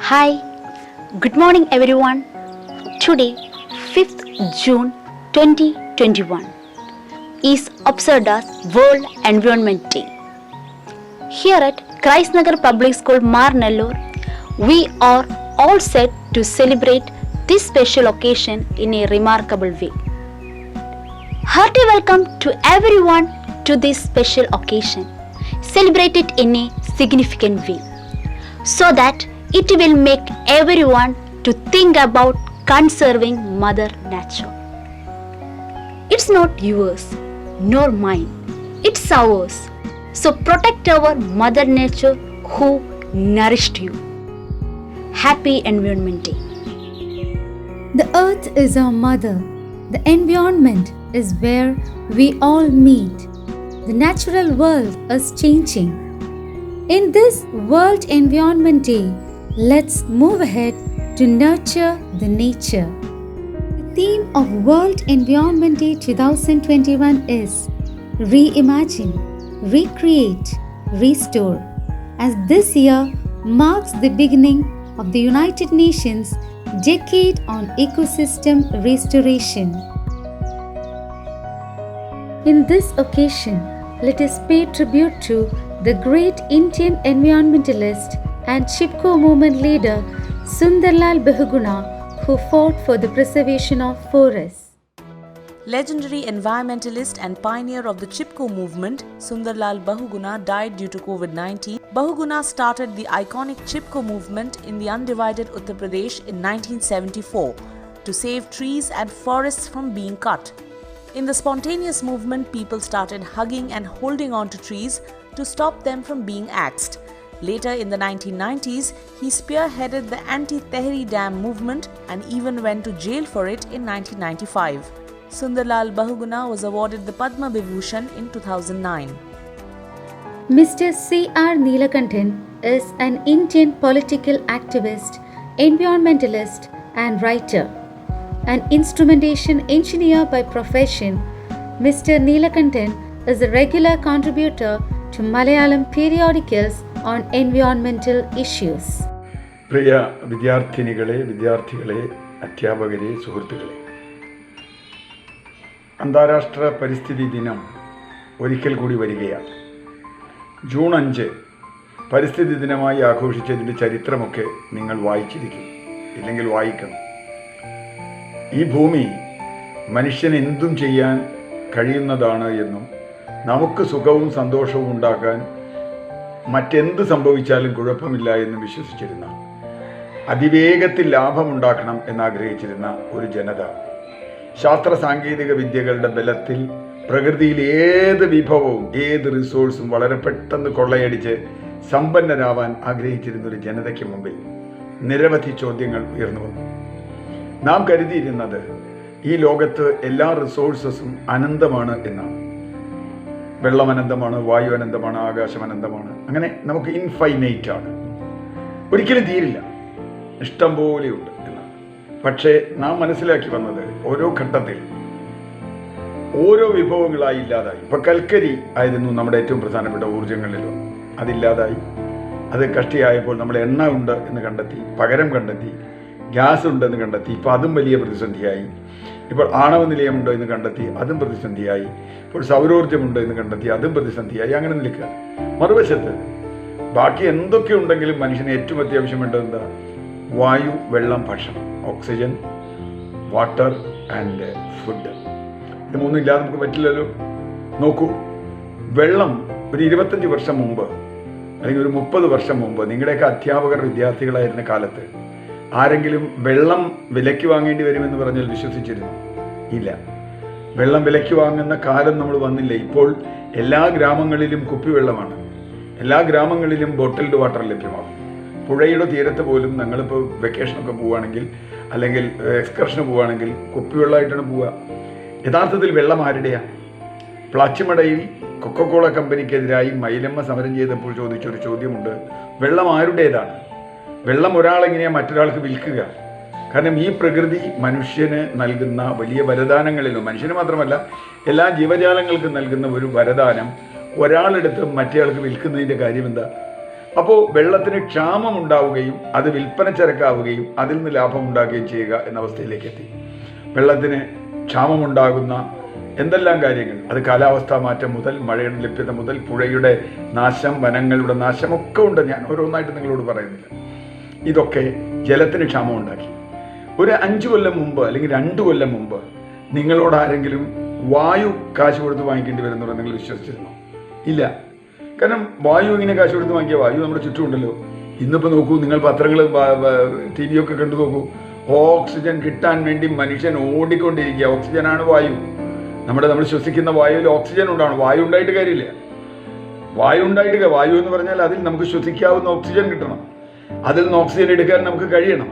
Hi, good morning everyone. Today, 5th June 2021 is observed as World Environment Day. Here at Christ Nagar Public School, Marnellur, we are all set to celebrate this special occasion in a remarkable way. Hearty welcome to everyone to this special occasion. Celebrate it in a significant way so that it will make everyone to think about conserving Mother Nature. It's not yours nor mine, it's ours. So protect our Mother Nature who nourished you. Happy Environment Day. The earth is our mother. The environment is where we all meet. The natural world is changing. In this World Environment Day, let's move ahead to nurture the nature. The theme of World Environment Day 2021 is Reimagine, Recreate, Restore, as this year marks the beginning of the United Nations Decade on Ecosystem Restoration. In this occasion, let us pay tribute to the great Indian environmentalist and Chipko movement leader Sundarlal Bahuguna, who fought for the preservation of forests. Legendary environmentalist and pioneer of the Chipko movement, Sundarlal Bahuguna died due to COVID-19. Bahuguna started the iconic Chipko movement in the undivided Uttar Pradesh in 1974 to save trees and forests from being cut. In the spontaneous movement, people started hugging and holding on to trees to stop them from being axed. Later in the 1990s, he spearheaded the anti-Tehri Dam movement and even went to jail for it in 1995. Sundarlal Bahuguna was awarded the Padma Vibhushan in 2009. Mr. C.R. Neelakanthan is an Indian political activist, environmentalist and writer. An instrumentation engineer by profession, Mr. Neelakanthan is a regular contributor to Malayalam periodicals on environmental issues. പ്രിയ വിദ്യാർത്ഥികളെ അധ്യാപകരെ സുഹൃത്തുക്കളെ, അന്താരാഷ്ട്ര പരിസ്ഥിതി ദിനം ഒരിക്കൽ കൂടി വരികയാണ്. June 5 പരിസ്ഥിതി ദിനമായി ആഘോഷിച്ചതിൻ്റെ ചരിത്രമൊക്കെ നിങ്ങൾ വായിച്ചിരിക്കും, ഇല്ലെങ്കിൽ വായിക്കണം. ഈ ഭൂമി മനുഷ്യന് എന്തും ചെയ്യാൻ കഴിയുന്നതാണ് എന്നും നമുക്ക് സുഖവും സന്തോഷവും ഉണ്ടാക്കാൻ മറ്റെന്ത് സംഭവിച്ചാലും കുഴപ്പമില്ല എന്നും വിശ്വസിച്ചിരുന്ന, അതിവേഗത്തിൽ ലാഭമുണ്ടാക്കണം എന്നാഗ്രഹിച്ചിരുന്ന ഒരു ജനത ശാസ്ത്ര സാങ്കേതിക വിദ്യകളുടെ ബലത്തിൽ പ്രകൃതിയിൽ ഏത് വിഭവവും ഏത് റിസോഴ്സും വളരെ പെട്ടെന്ന് കൊള്ളയടിച്ച് സമ്പന്നരാവാൻ ആഗ്രഹിച്ചിരുന്നൊരു ജനതയ്ക്ക് മുമ്പിൽ നിരവധി ചോദ്യങ്ങൾ ഉയർന്നു വന്നു. നാം കരുതിയിരുന്നത് ഈ ലോകത്ത് എല്ലാ റിസോഴ്സസും അനന്തമാണ് എന്നാണ്. വെള്ളം അനന്തമാണ്, വായു അനന്തമാണ്, ആകാശം അനന്തമാണ്. അങ്ങനെ നമുക്ക് ഇൻഫൈനൈറ്റ് ആണ്, ഒരിക്കലും തീരില്ല, ഇഷ്ടം പോലെയുണ്ട് എന്നാണ്. പക്ഷേ നാം മനസ്സിലാക്കി വന്നത് ഓരോ ഘട്ടത്തിൽ ഓരോ വിഭവങ്ങളായി ഇല്ലാതായി. ഇപ്പം കൽക്കരി ആയിരുന്നു നമ്മുടെ ഏറ്റവും പ്രധാനപ്പെട്ട ഊർജ്ജങ്ങളിലൊന്ന്, അതില്ലാതായി. അത് കഷ്ടിയായപ്പോൾ നമ്മൾ എണ്ണ ഉണ്ട് എന്ന് കണ്ടെത്തി, പകരം കണ്ടെത്തി. ഗ്യാസ് ഉണ്ടെന്ന് കണ്ടെത്തി, ഇപ്പോൾ അതും വലിയ പ്രതിസന്ധിയായി. ഇപ്പോൾ ആണവ നിലയമുണ്ടോ എന്ന് കണ്ടെത്തി, അതും പ്രതിസന്ധിയായി. ഇപ്പോൾ സൗരോർജ്ജമുണ്ടോ എന്ന് കണ്ടെത്തി, അതും പ്രതിസന്ധിയായി. അങ്ങനെ നിൽക്കുക. മറുവശത്ത് ബാക്കി എന്തൊക്കെ ഉണ്ടെങ്കിലും മനുഷ്യന് ഏറ്റവും അത്യാവശ്യം വേണ്ടത് എന്താ? വായു, വെള്ളം, ഭക്ഷണം, ഓക്സിജൻ, വാട്ടർ ആൻഡ് ഫുഡ്. ഇത് മൂന്നും ഇല്ലാതെ നമുക്ക് പറ്റില്ലല്ലോ. നോക്കൂ, വെള്ളം ഒരു 25 വർഷം മുമ്പ് അല്ലെങ്കിൽ ഒരു 30 വർഷം മുമ്പ് നിങ്ങളുടെയൊക്കെ അധ്യാപകർ വിദ്യാർത്ഥികളായിരുന്ന കാലത്ത് ആരെങ്കിലും വെള്ളം വിലയ്ക്ക് വാങ്ങേണ്ടി വരുമെന്ന് പറഞ്ഞാൽ വിശ്വസിച്ചിരുന്നു? ഇല്ല. വെള്ളം വിലയ്ക്ക് വാങ്ങുന്ന കാലം നമ്മൾ വന്നില്ല. ഇപ്പോൾ എല്ലാ ഗ്രാമങ്ങളിലും കുപ്പിവെള്ളമാണ്, എല്ലാ ഗ്രാമങ്ങളിലും ബോട്ടിൽഡ് വാട്ടർ ലഭ്യമാകും. പുഴയുടെ തീരത്ത് പോലും ഞങ്ങളിപ്പോൾ വെക്കേഷനൊക്കെ പോവുകയാണെങ്കിൽ അല്ലെങ്കിൽ എക്സ്കർഷന് പോവുകയാണെങ്കിൽ കുപ്പിവെള്ളമായിട്ടാണ് പോവുക. യഥാർത്ഥത്തിൽ വെള്ളം ആരുടെയാണ്? പ്ലാച്ചിമടയിൽ കൊക്കക്കോള കമ്പനിക്കെതിരായി മൈലമ്മ സമരം ചെയ്തപ്പോൾ ചോദിച്ചൊരു ചോദ്യമുണ്ട്, വെള്ളം ആരുടേതാണ്? വെള്ളം ഒരാളെങ്ങനെയാണ് മറ്റൊരാൾക്ക് വിൽക്കുക? കാരണം ഈ പ്രകൃതി മനുഷ്യന് നൽകുന്ന വലിയ വരദാനങ്ങളിലും, മനുഷ്യന് മാത്രമല്ല എല്ലാ ജീവജാലങ്ങൾക്കും നൽകുന്ന ഒരു വരദാനം ഒരാളെടുത്ത് മറ്റേയാൾക്ക് വിൽക്കുന്നതിൻ്റെ കാര്യം എന്താ? അപ്പോൾ വെള്ളത്തിന് ക്ഷാമം ഉണ്ടാവുകയും അത് വിൽപ്പന ചരക്കാവുകയും അതിൽ നിന്ന് ലാഭം ഉണ്ടാക്കുകയും ചെയ്യുക എന്ന അവസ്ഥയിലേക്ക് എത്തി. വെള്ളത്തിന് ക്ഷാമമുണ്ടാകുന്ന എന്തെല്ലാം കാര്യങ്ങൾ, അത് കാലാവസ്ഥാ മാറ്റം മുതൽ മഴയുടെ ലഭ്യത മുതൽ പുഴയുടെ നാശം, വനങ്ങളുടെ നാശമൊക്കെ ഉണ്ട്. ഞാൻ ഓരോന്നായിട്ട് നിങ്ങളോട് പറയുന്നില്ല. ഇതൊക്കെ ജലത്തിന് ക്ഷാമം ഉണ്ടാക്കി. ഒരു 5 കൊല്ലം മുമ്പ് അല്ലെങ്കിൽ 2 കൊല്ലം മുമ്പ് നിങ്ങളോട് ആരെങ്കിലും വായു കാശ് കൊടുത്ത് വാങ്ങിക്കേണ്ടി വരുന്നവരെ നിങ്ങൾ വിശ്വസിച്ചിരുന്നോ? ഇല്ല. കാരണം വായു ഇങ്ങനെ കാശ് കൊടുത്ത് വാങ്ങിയ വായു നമ്മുടെ ചുറ്റുമുണ്ടല്ലോ. ഇന്നിപ്പോൾ നോക്കൂ, നിങ്ങൾ പത്രങ്ങൾ TV ഒക്കെ കണ്ടു നോക്കൂ. ഓക്സിജൻ കിട്ടാൻ വേണ്ടി മനുഷ്യൻ ഓടിക്കൊണ്ടിരിക്കുക. ഓക്സിജനാണ് വായു. നമ്മൾ ശ്വസിക്കുന്ന വായുവിൽ ഓക്സിജൻ ഉണ്ടാവണം. വായു ഉണ്ടായിട്ട് കാര്യമില്ല. വായു എന്ന് പറഞ്ഞാൽ അതിൽ നമുക്ക് ശ്വസിക്കാവുന്ന ഓക്സിജൻ കിട്ടണം. അതിൽ നിന്ന് ഓക്സിജൻ എടുക്കാൻ നമുക്ക് കഴിയണം.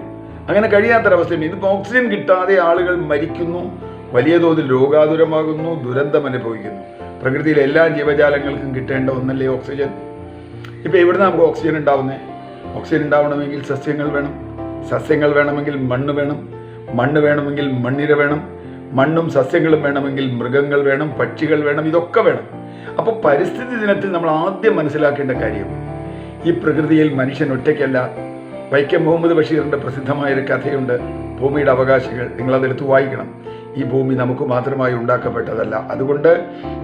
അങ്ങനെ കഴിയാത്തൊരവസ്ഥയുണ്ട്. ഇതിപ്പോൾ ഓക്സിജൻ കിട്ടാതെ ആളുകൾ മരിക്കുന്നു, വലിയ തോതിൽ രോഗാതുരമാകുന്നു, ദുരന്തം അനുഭവിക്കുന്നു. പ്രകൃതിയിലെ എല്ലാ ജീവജാലങ്ങൾക്കും കിട്ടേണ്ട ഒന്നല്ലേ ഓക്സിജൻ. ഇപ്പോൾ എവിടുന്ന് നമുക്ക് ഓക്സിജൻ ഉണ്ടാവുന്നത്? ഓക്സിജൻ ഉണ്ടാവണമെങ്കിൽ സസ്യങ്ങൾ വേണം. സസ്യങ്ങൾ വേണമെങ്കിൽ മണ്ണ് വേണം. മണ്ണ് വേണമെങ്കിൽ മണ്ണിര വേണം. മണ്ണും സസ്യങ്ങളും വേണമെങ്കിൽ മൃഗങ്ങൾ വേണം, പക്ഷികൾ വേണം, ഇതൊക്കെ വേണം. അപ്പോൾ പരിസ്ഥിതി ദിനത്തിൽ നമ്മൾ ആദ്യം മനസ്സിലാക്കേണ്ട കാര്യം, ഈ പ്രകൃതിയിൽ മനുഷ്യൻ ഒറ്റയ്ക്കല്ല. വൈക്കം മുഹമ്മദ് ബഷീറിൻ്റെ പ്രസിദ്ധമായൊരു കഥയുണ്ട്, ഭൂമിയുടെ അവകാശികൾ. നിങ്ങളതെടുത്ത് വായിക്കണം. ഈ ഭൂമി നമുക്ക് മാത്രമായി ഉണ്ടാക്കപ്പെട്ടതല്ല. അതുകൊണ്ട്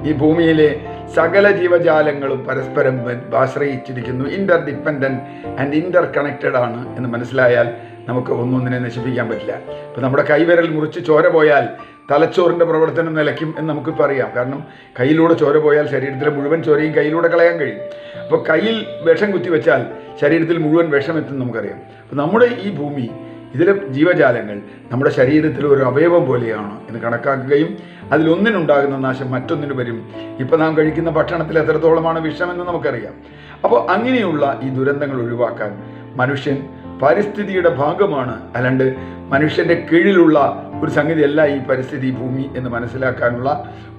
ഈ ഭൂമിയിലെ സകല ജീവജാലങ്ങളും പരസ്പരം ആശ്രയിച്ചിരിക്കുന്നു. ഇൻ്റർ ഡിപ്പെൻഡൻറ്റ് ആൻഡ് ഇൻ്റർ കണക്റ്റഡ് ആണ് എന്ന് മനസ്സിലായാൽ നമുക്ക് ഒന്നൊന്നിനെ നശിപ്പിക്കാൻ പറ്റില്ല. ഇപ്പോൾ നമ്മുടെ കൈവിരൽ മുറിച്ച് ചോര പോയാൽ തലച്ചോറിൻ്റെ പ്രവർത്തനം നിലയ്ക്കും എന്ന് നമുക്കിപ്പോൾ അറിയാം. കാരണം കയ്യിലൂടെ ചോര പോയാൽ ശരീരത്തിലെ മുഴുവൻ ചോരയും കയ്യിലൂടെ കളയാൻ കഴിയും. അപ്പോൾ കയ്യിൽ വിഷം കുത്തിവെച്ചാൽ ശരീരത്തിൽ മുഴുവൻ വിഷമെത്തും നമുക്കറിയാം. അപ്പോൾ നമ്മുടെ ഈ ഭൂമി, ഇതിലെ ജീവജാലങ്ങൾ നമ്മുടെ ശരീരത്തിൽ ഒരു അവയവം പോലെയാണ് എന്ന് കണക്കാക്കുകയും അതിലൊന്നിനുണ്ടാകുന്ന നാശം മറ്റൊന്നിന് വരും. ഇപ്പം നാം കഴിക്കുന്ന ഭക്ഷണത്തിൽ എത്രത്തോളമാണ് വിഷമെന്ന് നമുക്കറിയാം. അപ്പോൾ അങ്ങനെയുള്ള ഈ ദുരന്തങ്ങൾ ഒഴിവാക്കാൻ മനുഷ്യൻ പരിസ്ഥിതിയുടെ ഭാഗമാണ്, അല്ലാണ്ട് മനുഷ്യൻ്റെ കീഴിലുള്ള ഒരു സംഗതിയല്ല ഈ പരിസ്ഥിതി, ഭൂമി എന്ന് മനസ്സിലാക്കാനുള്ള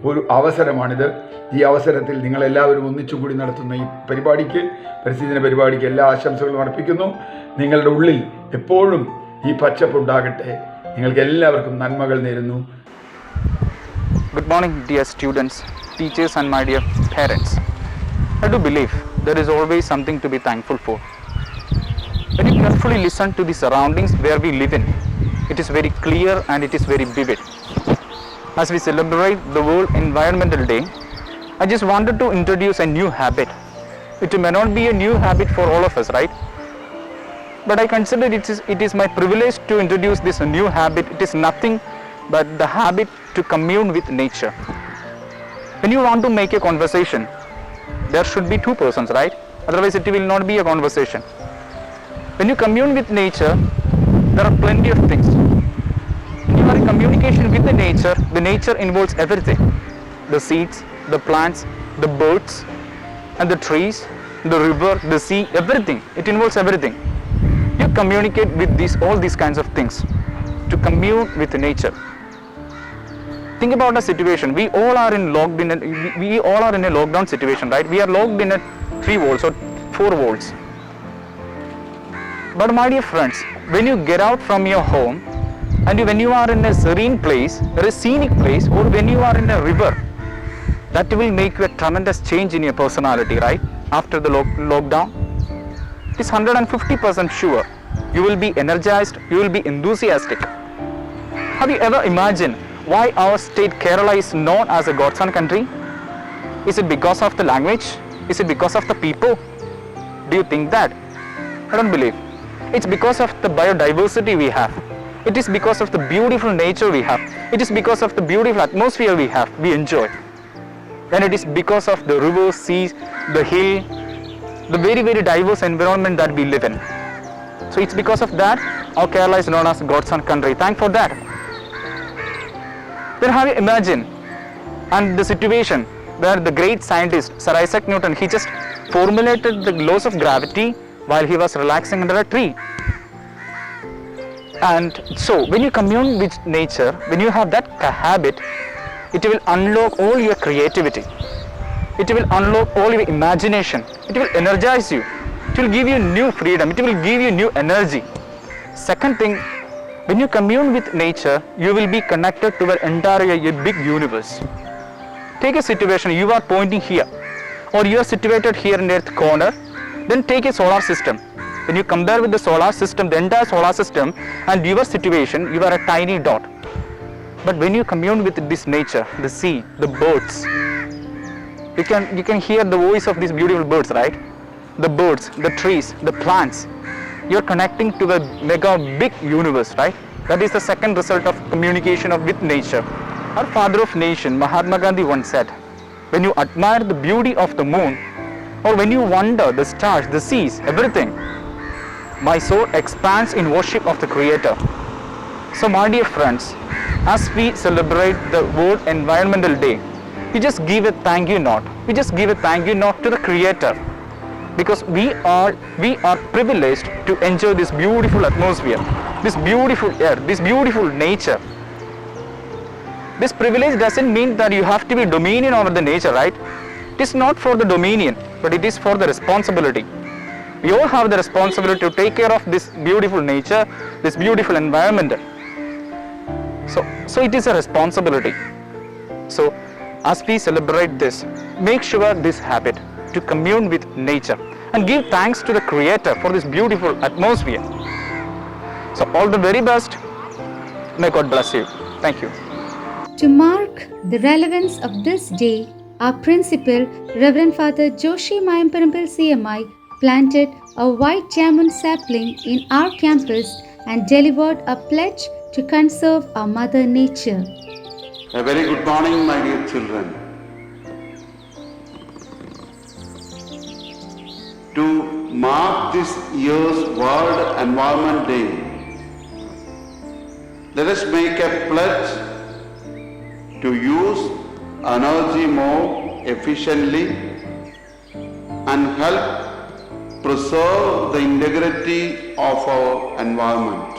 ഒരു അവസരമാണിത്. ഈ അവസരത്തിൽ നിങ്ങളെല്ലാവരും ഒന്നിച്ചുകൂടി നടത്തുന്ന ഈ പരിപാടിക്ക്, പരിസ്ഥിതി ദിന പരിപാടിക്ക് എല്ലാ ആശംസകളും അർപ്പിക്കുന്നു. നിങ്ങളുടെ ഉള്ളിൽ എപ്പോഴും ഈ പച്ചപ്പുണ്ടാകട്ടെ. നിങ്ങൾക്ക് എല്ലാവർക്കും നന്മകൾ നേരുന്നു. Good morning, dear students, teachers and my dear parents. I do believe there is always something to be thankful for. When you carefully listen to the surroundings where we live in, it is very clear and it is very vivid. As we celebrate the World Environmental Day, I just wanted to introduce a new habit. It may not be a new habit for all of us, right? But I consider it is my privilege to introduce this new habit. It is nothing but the habit to commune with nature. When you want to make a conversation, there should be two persons, right? Otherwise it will not be a conversation. When you commune with nature, there are plenty of things. When you are in communication with the nature involves everything. The seeds, the plants, the birds, and the trees, the river, the sea, everything. It involves everything. You communicate with all these kinds of things to commune with nature. Think about a situation. We all are in a lockdown situation, right? We are locked in a 3 walls or 4 walls. But my dear friends, when you get out from your home and when you are in a serene place or a scenic place, or when you are in a river, that will make you a tremendous change in your personality, right? After the lockdown, it is 150% sure. You will be energized, you will be enthusiastic. Have you ever imagined why our state Kerala is known as a God's own country? Is it because of the language? Is it because of the people? Do you think that? I don't believe. It's because of the biodiversity we have. It is because of the beautiful nature we have. It is because of the beautiful atmosphere we enjoy. And it is because of the rivers, seas, the hill, the very, very diverse environment that we live in. So it's because of that our Kerala is known as God's own country. Thank for that. Then have you imagined and the situation where the great scientist Sir Isaac Newton, he just formulated the laws of gravity while he was relaxing under a tree. And so when you commune with nature, when you have that habit, it will unlock all your creativity. It will unlock all your imagination. It will energize you. It will give you new freedom. It will give you new energy. Second thing, when you commune with nature, you will be connected to a big universe. Take a situation, you are pointing here, or you are situated here in the corner, Then take a solar system. When you compare with the solar system, the entire solar system and your situation, you are a tiny dot. But when you commune with this nature, the sea, the birds, you can hear the voice of these beautiful birds, right? The birds, the trees, the plants. You are connecting to a mega big universe, right? That is the second result of communication with nature. Our father of nation, Mahatma Gandhi, once said, when you admire the beauty of the moon, or when you wonder the stars, the seas, everything, my soul expands in worship of the Creator. So my dear friends, as we celebrate the World Environmental Day, we just give a thank you note. We just give a thank you note to the Creator, because we are privileged to enjoy this beautiful atmosphere, this beautiful air, this beautiful nature. This privilege doesn't mean that you have to be dominion over the nature, right? It is not for the dominion, but it is for the responsibility. We all have the responsibility to take care of this beautiful nature, this beautiful environment. So it is a responsibility. So as we celebrate this, make sure this habit to commune with nature and give thanks to the Creator for this beautiful atmosphere. So all the very best. May God bless you. Thank you. To mark the relevance of this day, our principal, Reverend Father Joshi Mayamperempil CMI, planted a white jamun sapling in our campus and delivered a pledge to conserve our Mother Nature. A very good morning, my dear children. To mark this year's World Environment Day, let us make a pledge to use energy more efficiently and help preserve the integrity of our environment.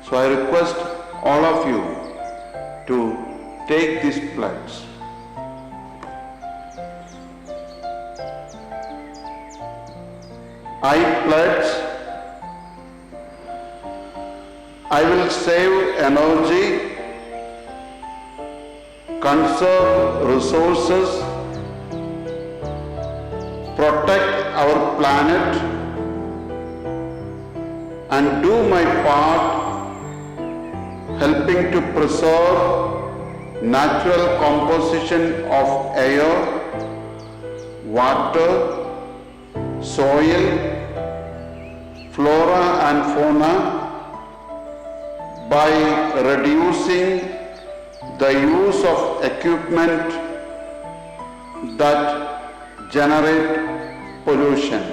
So I request all of you to take this pledge. I pledge I will save energy, conserve resources, protect our planet, and do my part helping to preserve natural composition of air, water, soil, flora and fauna by reducing the use of equipment that generate pollution.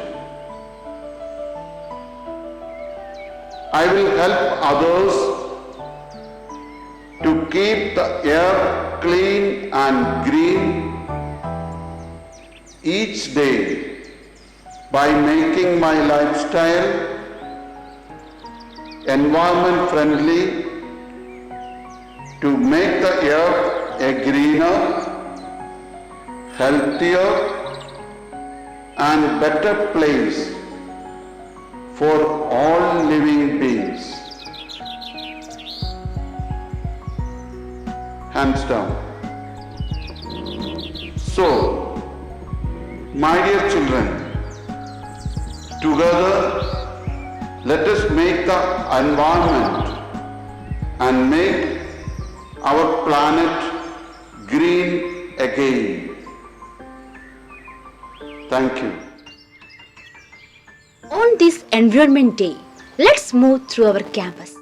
I will help others to keep the air clean and green each day by making my lifestyle environment friendly, to make the earth a greener, healthier and better place for all living beings. Hands down. So, my dear children, together let us make the environment and make our planet green again. Thank you. On this Environment Day, let's move through our campus.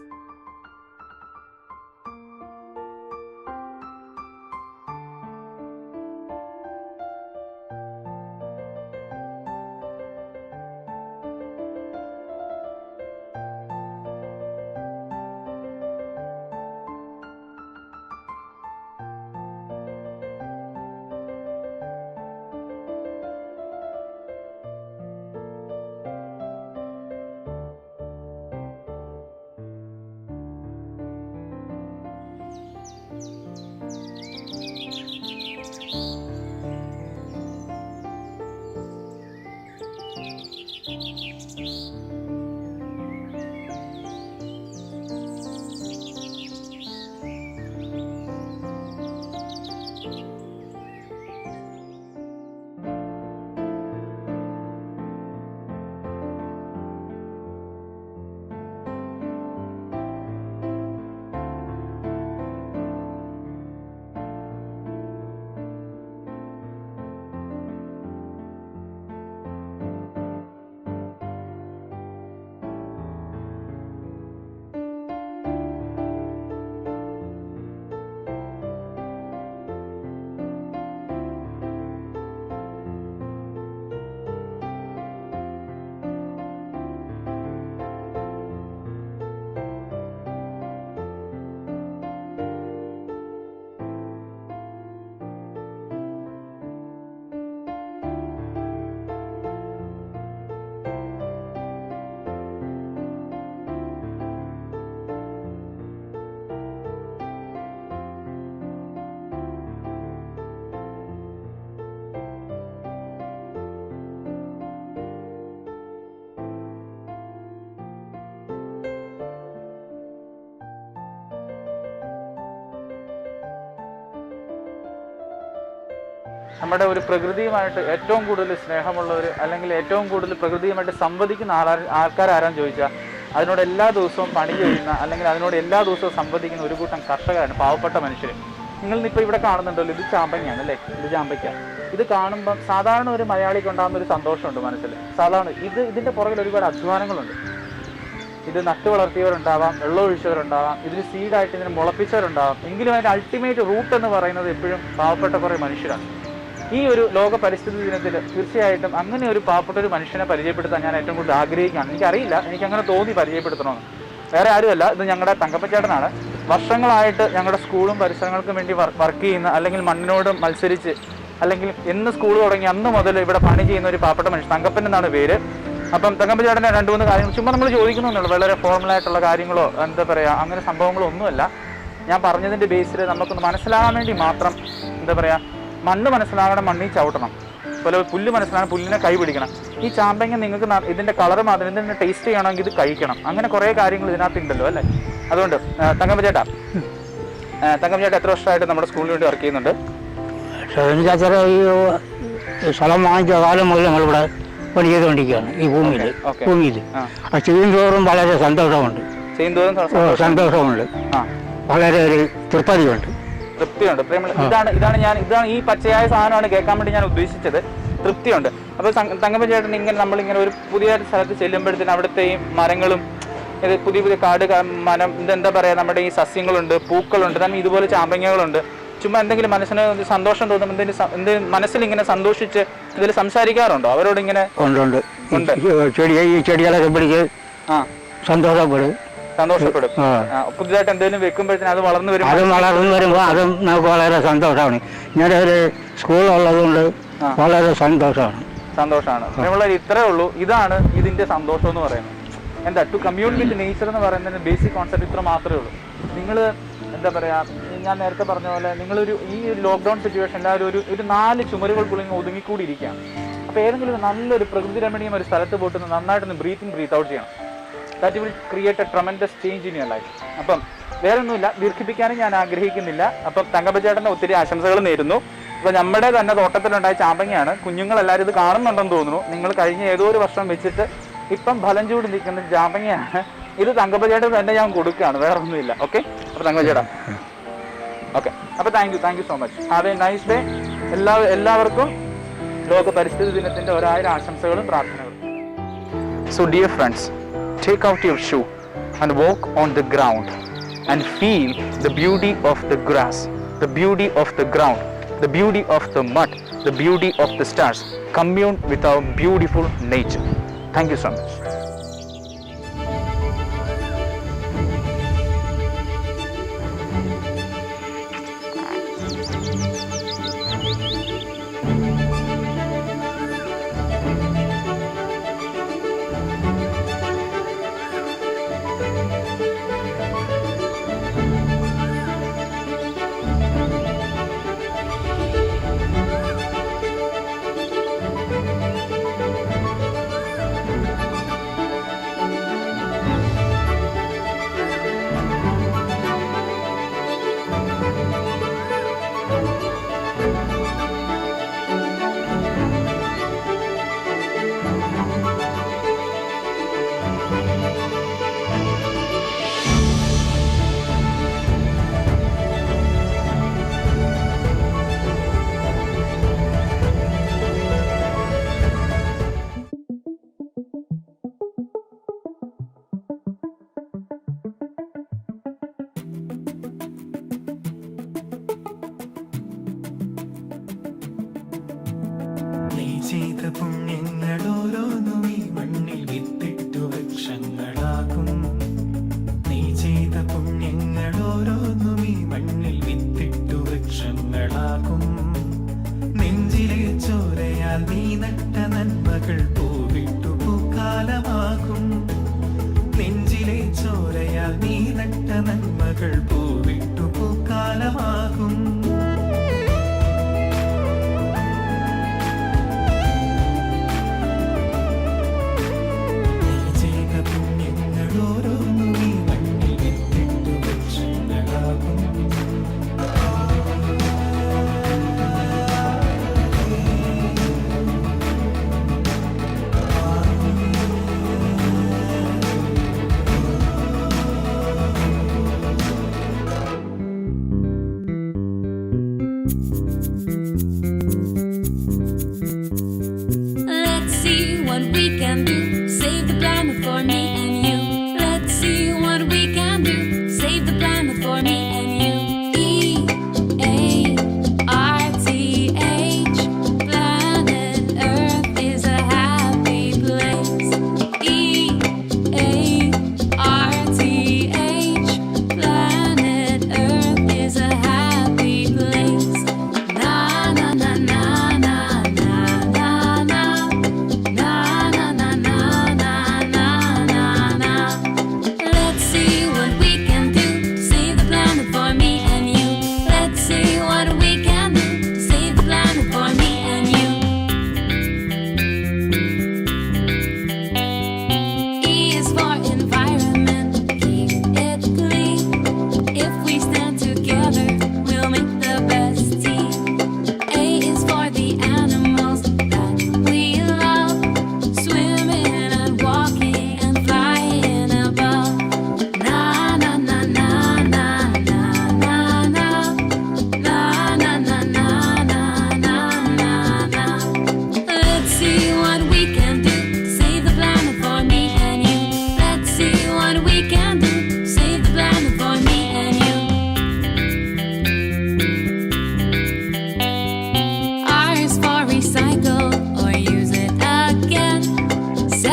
നമ്മുടെ ഒരു പ്രകൃതിയുമായിട്ട് ഏറ്റവും കൂടുതൽ സ്നേഹമുള്ളവർ അല്ലെങ്കിൽ ഏറ്റവും കൂടുതൽ പ്രകൃതിയുമായിട്ട് സംവദിക്കുന്ന ആൾക്കാരാരാന്ന് ചോദിച്ചാൽ അതിനോട് എല്ലാ ദിവസവും പണി ചെയ്യുന്ന അല്ലെങ്കിൽ അതിനോട് എല്ലാ ദിവസവും സംവദിക്കുന്ന ഒരു കൂട്ടം കർഷകരാണ്, പാവപ്പെട്ട മനുഷ്യർ. നിങ്ങളിപ്പോൾ ഇവിടെ കാണുന്നുണ്ടല്ലോ, ഇത് ചാമ്പങ്ങയാണ് അല്ലേ, ഇത് ചാമ്പയ്ക്ക. ഇത് കാണുമ്പം സാധാരണ ഒരു മലയാളിക്ക് ഉണ്ടാകുന്ന ഒരു സന്തോഷമുണ്ട് മനസ്സിൽ. സാധാരണ ഇതിൻ്റെ പുറകിൽ ഒരുപാട് അധ്വാനങ്ങളുണ്ട്. ഇത് നട്ടു വളർത്തിയവരുണ്ടാവാം, വെള്ളമൊഴിച്ചവരുണ്ടാവാം, ഇതിന് സീഡായിട്ട് ഇതിനെ മുളപ്പിച്ചവരുണ്ടാവാം. എങ്കിലും അതിൻ്റെ അൾട്ടിമേറ്റ് റൂട്ട് എന്ന് പറയുന്നത് എപ്പോഴും പാവപ്പെട്ട കുറേ മനുഷ്യരാണ്. ഈ ഒരു ലോക പരിസ്ഥിതി ദിനത്തിൽ തീർച്ചയായിട്ടും അങ്ങനെ ഒരു പാവപ്പെട്ട ഒരു മനുഷ്യനെ പരിചയപ്പെടുത്താൻ ഞാൻ ഏറ്റവും കൂടുതൽ ആഗ്രഹിക്കുകയാണ്. എനിക്കറിയില്ല, എനിക്കങ്ങനെ തോന്നി പരിചയപ്പെടുത്തണമെന്ന്. വേറെ ആരുമല്ല, ഇത് ഞങ്ങളുടെ തങ്കപ്പച്ചേട്ടനാണ്. വർഷങ്ങളായിട്ട് ഞങ്ങളുടെ സ്കൂളും പരിസരങ്ങൾക്കും വേണ്ടി വർക്ക് ചെയ്യുന്ന, അല്ലെങ്കിൽ മണ്ണിനോട് മത്സരിച്ച്, അല്ലെങ്കിൽ എന്ന് സ്കൂൾ തുടങ്ങി അന്ന് മുതൽ ഇവിടെ പണി ചെയ്യുന്ന ഒരു പാവപ്പെട്ട മനുഷ്യൻ. തങ്കപ്പൻ എന്നാണ് പേര്. അപ്പം തങ്കപ്പച്ചേട്ടൻ്റെ 2-3 കാര്യങ്ങൾ ചുമ്മാ നമ്മൾ ചോദിക്കുന്നുള്ളൂ. വളരെ ഫോർമലായിട്ടുള്ള കാര്യങ്ങളോ എന്താ പറയുക അങ്ങനെ സംഭവങ്ങളോ ഒന്നുമല്ല. ഞാൻ പറഞ്ഞതിൻ്റെ ബേസിൽ നമുക്കൊന്ന് മനസ്സിലാകാൻ വേണ്ടി മാത്രം എന്താ പറയുക, മണ്ണ് മനസ്സിലാകണം, മണ്ണിൽ ചവിട്ടണം. അതുപോലെ പുല്ല് മനസ്സിലാകണം, പുല്ലിനെ കൈ പിടിക്കണം. ഈ ചാമ്പങ്ങ നിങ്ങൾക്ക് ഇതിൻ്റെ കളറ് മാത്രം, ഇതിൻ്റെ ടേസ്റ്റ് ചെയ്യണമെങ്കിൽ ഇത് കഴിക്കണം. അങ്ങനെ കുറേ കാര്യങ്ങൾ ഇതിനകത്ത് ഉണ്ടല്ലോ അല്ലേ. അതുകൊണ്ട് തങ്കപ്പച്ചേട്ടാ എത്ര വർഷമായിട്ട് നമ്മുടെ സ്കൂളിന് വേണ്ടി വർക്ക് ചെയ്യുന്നുണ്ട്? ഈ സ്ഥലം വാങ്ങിച്ച കാലം മുതൽ നമ്മളിവിടെ പണി ചെയ്തുകൊണ്ടിരിക്കുകയാണ് ഈ ഭൂമിയിൽ. ചെയ്യുന്തോറും വളരെ സന്തോഷമുണ്ട്, സന്തോഷമുണ്ട്, വളരെ ഒരു തൃപ്തിയുണ്ട്. ഇതാണ് ഈ പച്ചയായ സാധനമാണ് കേൾക്കാൻ വേണ്ടി ഞാൻ ഉദ്ദേശിച്ചത്. തൃപ്തിയുണ്ട്. അപ്പോൾ തങ്കപ്പച്ചേട്ടൻ ഇങ്ങനെ നമ്മളിങ്ങനെ ഒരു പുതിയ സ്ഥലത്ത് ചെല്ലുമ്പോഴത്തേന് അവിടുത്തെ ഈ മരങ്ങളും ഇത് പുതിയ പുതിയ കാട് മരം ഇതെന്താ പറയുക, നമ്മുടെ ഈ സസ്യങ്ങളുണ്ട്, പൂക്കളുണ്ട്, തന്നെ ഇതുപോലെ ചാമ്പങ്ങകളുണ്ട്. ചുമ്മാ എന്തെങ്കിലും മനസ്സിന് സന്തോഷം തോന്നുമ്പോൾ എന്തെങ്കിലും മനസ്സിൽ ഇങ്ങനെ സന്തോഷിച്ച് ഇതിൽ സംസാരിക്കാറുണ്ടോ അവരോട്? ഇങ്ങനെ ഉണ്ട്. ഈ ചെടികളൊക്കെ പിടിച്ച് സന്തോഷപ്പെടും. പുതിയതായിട്ട് എന്തെങ്കിലും വെക്കുമ്പോഴത്തേന് അത് വളർന്നു വരുമ്പോൾ അതും നമുക്ക് വളരെ സന്തോഷമാണ്. ഞാനൊരു സ്കൂളുള്ളതുകൊണ്ട് വളരെ സന്തോഷമാണ്. നമ്മളൊരു ഇത്രേ ഉള്ളൂ. ഇതാണ് ഇതിന്റെ സന്തോഷം എന്ന് പറയുന്നത്. എന്താ ടു കമ്മ്യൂൺ വിത്ത് നേച്ചർ എന്ന് പറയുന്നതിന് ബേസിക് കോൺസെപ്റ്റ് ഇത്ര മാത്രമേ ഉള്ളൂ. നിങ്ങൾ എന്താ പറയുക, ഞാൻ നേരത്തെ പറഞ്ഞ പോലെ നിങ്ങളൊരു ഈ ഒരു ലോക്ക്ഡൗൺ സിറ്റുവേഷൻ എല്ലാവരും ഒരു 4 ചുമരുകൾക്കുള്ളിൽ ഒതുങ്ങിക്കൂടിയിരിക്കുകയാണ്. അപ്പോൾ ഏതെങ്കിലും നല്ലൊരു പ്രകൃതി രമണീയം ഒരു സ്ഥലത്ത് പോയിട്ട് നന്നായിട്ടൊന്ന് ബ്രീത്ത് ഔട്ട് ചെയ്യണം. That will create A tremendous change in your life. അപ്പം വേറെ ഒന്നുമില്ല, ദീർഘിപ്പിക്കാനും ഞാൻ ആഗ്രഹിക്കുന്നില്ല. അപ്പം തങ്കപ്പച്ചേട്ടൻ്റെ ഒത്തിരി ആശംസകൾ നേരുന്നു. അപ്പോൾ നമ്മുടെ തന്നെ തോട്ടത്തിലുണ്ടായ ചാമ്പങ്ങയാണ്. കുഞ്ഞുങ്ങളെല്ലാവരും ഇത് കാണുന്നുണ്ടെന്ന് തോന്നുന്നു. നിങ്ങൾ കഴിഞ്ഞ ഏതോ ഒരു വർഷം വെച്ചിട്ട് ഇപ്പം ഫലം ചൂട് നിൽക്കുന്ന ചാമ്പങ്ങയാണ്. ഇത് തങ്കപ്പച്ചേട്ടൻ തന്നെ ഞാൻ കൊടുക്കുകയാണ്, വേറെ ഒന്നുമില്ല. ഓക്കെ, അപ്പോൾ തങ്കപ്പച്ചേട്ടാ ഓക്കെ. അപ്പോൾ thank you so much. Have A nice day. എല്ലാവർക്കും ലോക പരിസ്ഥിതി ദിനത്തിൻ്റെ 1000 ആശംസകളും പ്രാർത്ഥനകളും. So dear friends, take out your shoe and walk on the ground and feel the beauty of the grass, the beauty of the ground, the beauty of the mud, the beauty of the stars. Commune with our beautiful nature. Thank you so much. ചെയ്ത പുണ്യങ്ങളോരോന്നും ഈ മണ്ണിൽ വിത്തിട്ടു വൃക്ഷങ്ങളാകും. നീ ചെയ്ത പുണ്യങ്ങളോരോന്നും ഈ മണ്ണിൽ വിത്തിട്ടു വൃക്ഷങ്ങളാകും. നെഞ്ചിലെ ചോരയാൽ നീ നട്ട നന്മകൾ പൂവിട്ടു പൂക്കാലമാകും. നെഞ്ചിലെ ചോരയാൽ നീ നട്ട നന്മകൾ പൂവിട്ടു പൂക്കാലമാകും.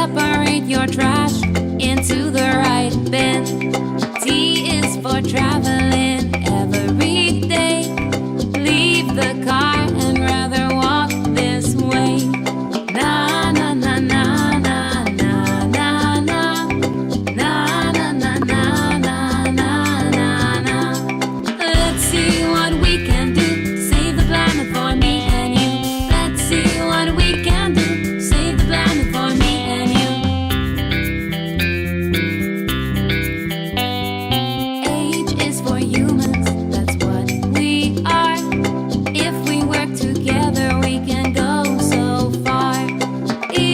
Separate your trash into the right bin. T is for traveling every day. Leave the car and rather walk this way. Na na na na na na na na na na na na na na na na. Let's see what we can do. Save the planet for me and you. Let's see what we can do. Save the planet for me and you. H is for humans. That's what we are. If we work together, we can go so far. E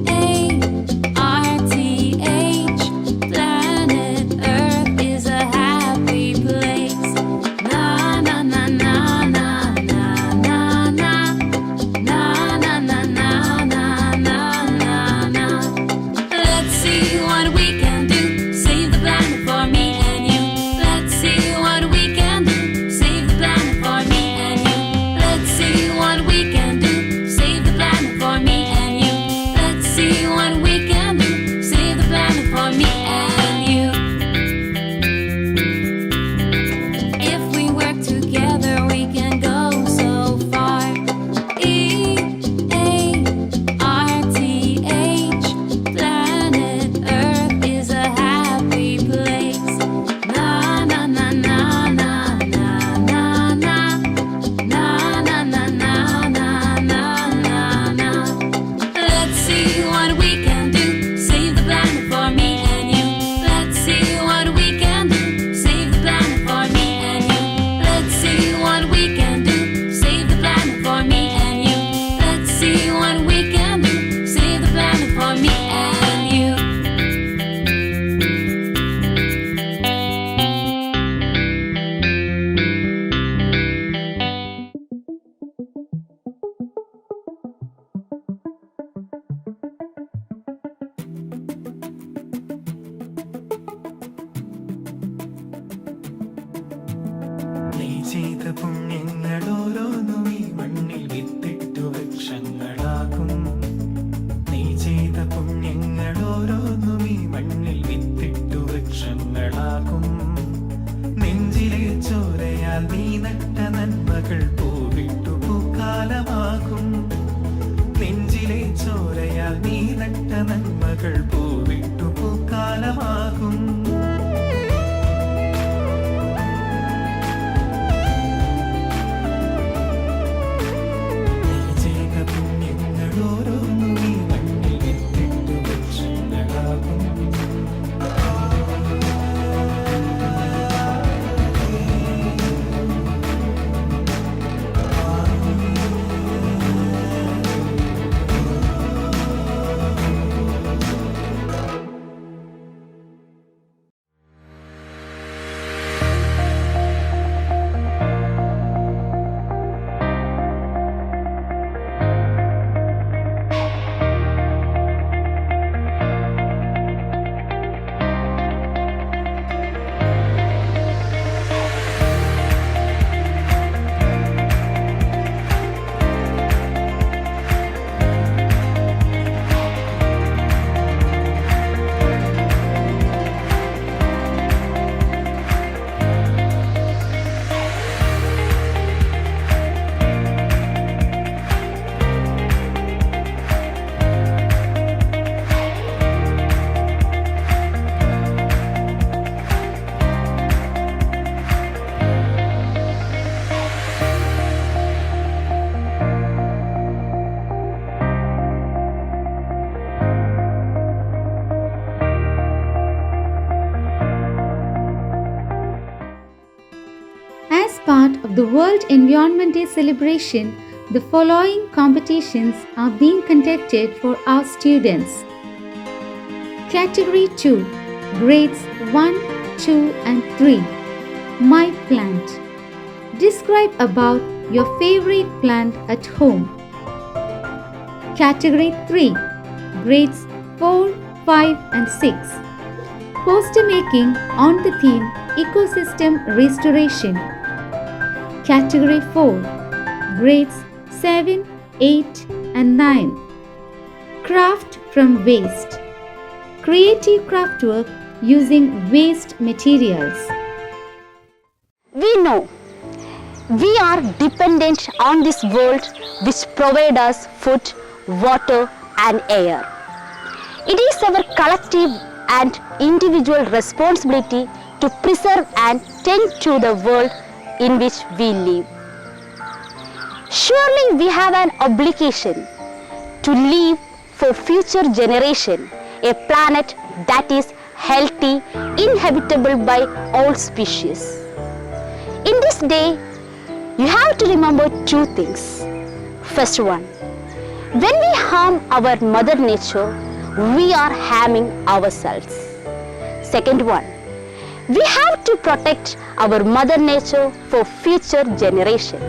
A R T H. Planet Earth is a happy place. Na na na na na na na na na na na na na na na na. Let's see what we can do. Save the planet for me and you. Let's see what we can do. Save the planet for me and you. Let's see what we can do. Save the planet for me and you. Let's see what we can do. Save the planet for me and you. If we work together, we can go so far. E A R T H. Planet Earth is a happy place. Na na na na na na na na na na na na na na na na. Let's see what we can do. Save the planet for me and you. Let's see what we can do. Save the planet for me and you. Let's see what we can do. Save the planet for me and you. Let's see what we can do. Save the planet for me and you. നീ ചെയ്ത പുണ്യങ്ങൾ ഓരോന്നും ഈ മണ്ണിൽ വിത്തിട്ടു വൃക്ഷങ്ങളാകും. നീ ചെയ്ത പുണ്യങ്ങൾ ഓരോന്നും ഈ മണ്ണിൽ വിത്തിട്ടു വൃക്ഷങ്ങളാകും. നെഞ്ചിലെ ചോരയാൽ നീ നട്ട നന്മകൾ പൂവിട്ടു പൂക്കാലമാകും. നെഞ്ചിലെ ചോരയാൽ നീ നട്ട നന്മകൾ പൂവിട്ടു പൂക്കാലമാകും. നീ ചെയ്ത പുണ്യങ്ങൾ ഓരോന്നും ഈ മണ്ണിൽ വിത്തിട്ടു വൃക്ഷങ്ങളാകും. As part of the World Environment Day celebration, the following competitions are being conducted for our students. Category 2, Grades 1, 2 and 3. My Plant. Describe about your favorite plant at home. Category 3, Grades 4, 5 and 6. Poster making on the theme Ecosystem Restoration. Category 4, Grades 7, 8 and 9. Craft from waste. Creative craftwork using waste materials. We know we are dependent on this world which provides us food, water and air. It is our collective and individual responsibility to preserve and tend to the world in which we live. Surely we have an obligation to leave for future generation a planet that is healthy, inhabitable by all species. In this day, you have to remember two things. First one, when we harm our mother nature, we are harming ourselves. Second one, we have to protect our mother nature for future generation.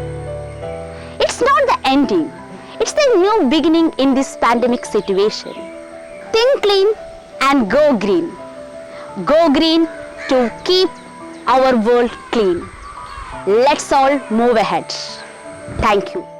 It's not the ending, it's the new beginning in this pandemic situation. Think clean and go green. Go green to keep our world clean. Let's all move ahead. Thank you.